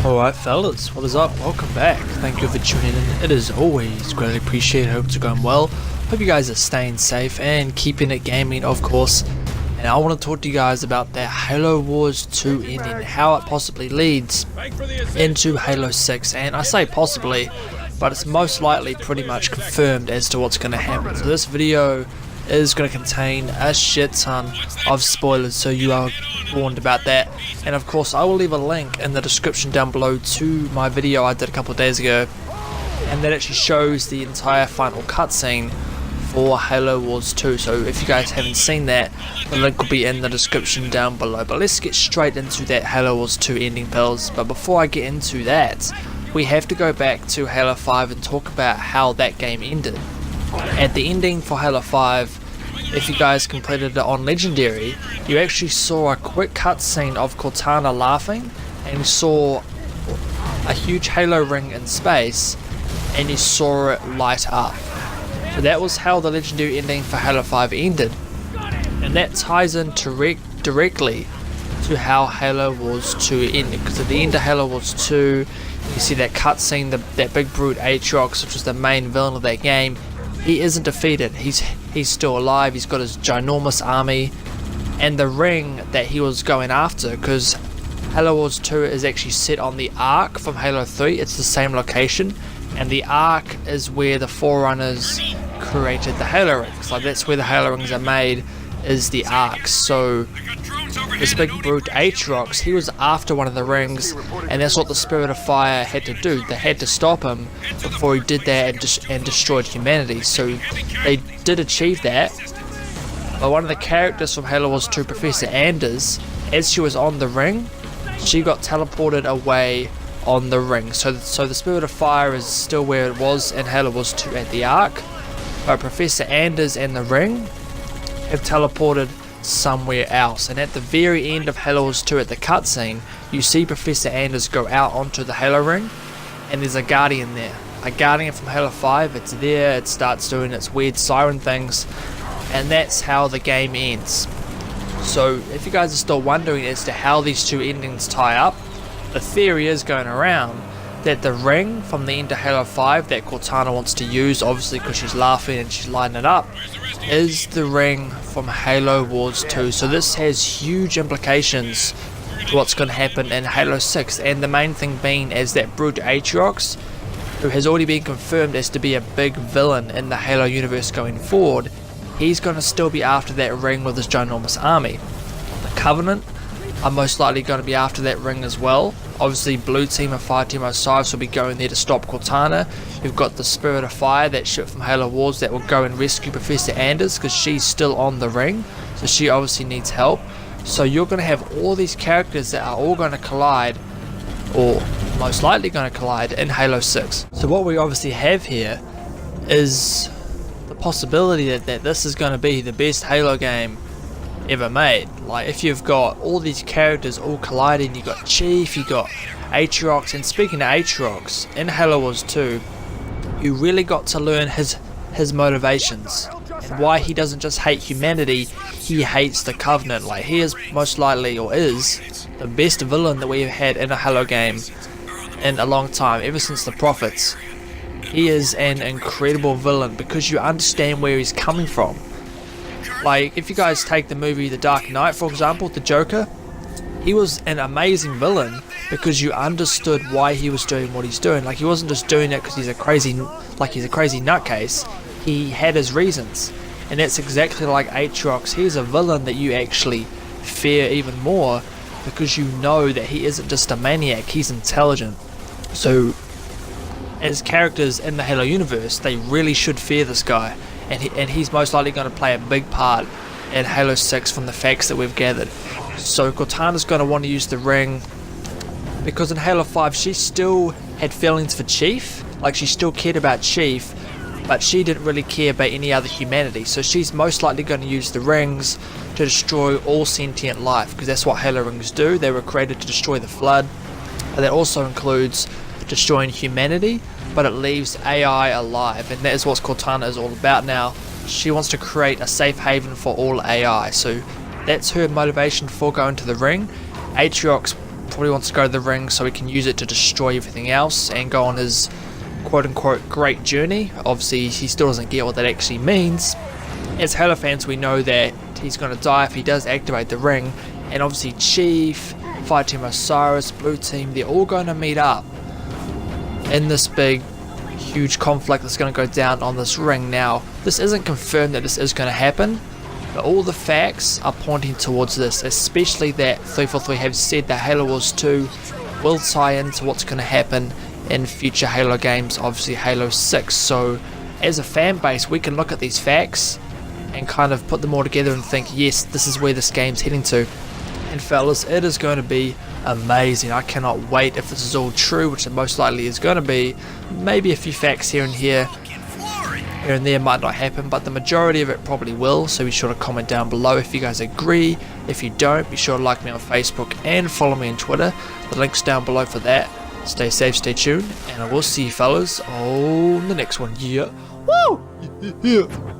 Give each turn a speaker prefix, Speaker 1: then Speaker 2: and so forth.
Speaker 1: Alright fellas, what is up? Welcome back. Thank you for tuning in. It is always greatly appreciated. Hope it's going well. Hope you guys are staying safe and keeping it gaming, of course. And I want to talk to you guys about that Halo Wars 2 ending, how it possibly leads into Halo 6. And I say possibly, but it's most likely pretty much confirmed as to what's going to happen. So this video is going to contain a shit ton of spoilers, so you are warned about that. And of course I will leave a link in the description down below to my video I did a couple of days ago, and that actually shows the entire final cutscene for Halo Wars 2. So if you guys haven't seen that, the link will be in the description down below. But let's get straight into that Halo Wars 2 ending, pals. But before I get into that, we have to go back to Halo 5 and talk about how that game ended. At the ending for Halo 5, if you guys completed it on Legendary, you actually saw a quick cutscene of Cortana laughing, and you saw a huge Halo ring in space, and you saw it light up. So that was how the Legendary ending for Halo 5 ended, and that ties in directly to how Halo Wars 2 ended, because at the end of Halo Wars 2, you see that cutscene, that big brute Aatrox, which was the main villain of that game. He isn't defeated, he's still alive, he's got his ginormous army, and the ring that he was going after, because Halo Wars 2 is actually set on the Ark from Halo 3, it's the same location, and the Ark is where the Forerunners created the Halo rings. Like, that's where the Halo rings are made, is the Ark. So this big brute Aatrox, he was after one of the rings, and that's what the Spirit of Fire had to do. They had to stop him before he did that and destroyed humanity. So they did achieve that. But one of the characters from Halo Wars 2, Professor Anders, as she was on the ring, she got teleported away on the ring. So the Spirit of Fire is still where it was in Halo Wars 2 at the Ark, but Professor Anders and the ring have teleported somewhere else. And at the very end of Halo Wars 2 at the cutscene, you see Professor Anders go out onto the Halo ring, and there's a Guardian there. A Guardian from Halo 5, it's there, it starts doing its weird siren things, and that's how the game ends. So if you guys are still wondering as to how these two endings tie up, the theory is going around that the ring from the end of Halo 5 that Cortana wants to use, obviously because she's laughing and she's lighting it up, is the ring from Halo Wars 2. So this has huge implications to what's going to happen in Halo 6, and the main thing being is that brute Aatrox, who has already been confirmed as to be a big villain in the Halo universe going forward, he's going to still be after that ring with his ginormous army. The Covenant are most likely going to be after that ring as well. Obviously Blue Team and Fire Team Osiris will be going there to stop Cortana. You've got the Spirit of Fire, that ship from Halo Wars, that will go and rescue Professor Anders because she's still on the ring, so she obviously needs help. So you're going to have all these characters that are all going to collide, or most likely going to collide, in Halo 6. So what we obviously have here is the possibility that this is going to be the best Halo game ever made. Like, if you've got all these characters all colliding, you got Chief, you got Aatrox, and speaking of Aatrox, in Halo Wars 2, you really got to learn his motivations and why he doesn't just hate humanity, he hates the Covenant. Like, he is most likely, or is, the best villain that we've had in a Halo game in a long time, ever since the Prophets. He is an incredible villain because you understand where he's coming from. Like, if you guys take the movie The Dark Knight, for example, the Joker, he was an amazing villain because you understood why he was doing what he's doing. Like, he wasn't just doing it because he's a crazy nutcase. He had his reasons, and that's exactly like Aatrox. He's a villain that you actually fear even more because you know that he isn't just a maniac, he's intelligent. So as characters in the Halo universe, they really should fear this guy, and he's most likely going to play a big part in Halo 6 from the facts that we've gathered. So Cortana's going to want to use the ring because in Halo 5 she still had feelings for Chief, like she still cared about Chief, but she didn't really care about any other humanity. So she's most likely going to use the rings to destroy all sentient life, because that's what Halo rings do. They were created to destroy the Flood, and that also includes destroying humanity, but it leaves AI alive, and that is what Cortana is all about now. She wants to create a safe haven for all AI, so that's her motivation for going to the ring. Aatrox probably wants to go to the ring so he can use it to destroy everything else and go on his quote-unquote great journey. Obviously he still doesn't get what that actually means. As Halo fans, we know that he's going to die if he does activate the ring, and obviously Chief, Fire Team Osiris, Blue Team, they're all going to meet up in this big huge conflict that's going to go down on this ring. Now this isn't confirmed that this is going to happen, but all the facts are pointing towards this, especially that 343 have said that Halo Wars 2 will tie into what's going to happen in future Halo games, obviously Halo 6. So as a fan base, we can look at these facts and kind of put them all together and think, yes, this is where this game's heading to. And fellas, it is going to be amazing. I cannot wait if this is all true, which it most likely is going to be. Maybe a few facts here and there might not happen, but the majority of it probably will. So be sure to comment down below if you guys agree. If you don't, be sure to like me on Facebook and follow me on Twitter. The link's down below for that. Stay safe, stay tuned, and I will see you fellas on the next one. Yeah. Woo! Yeah.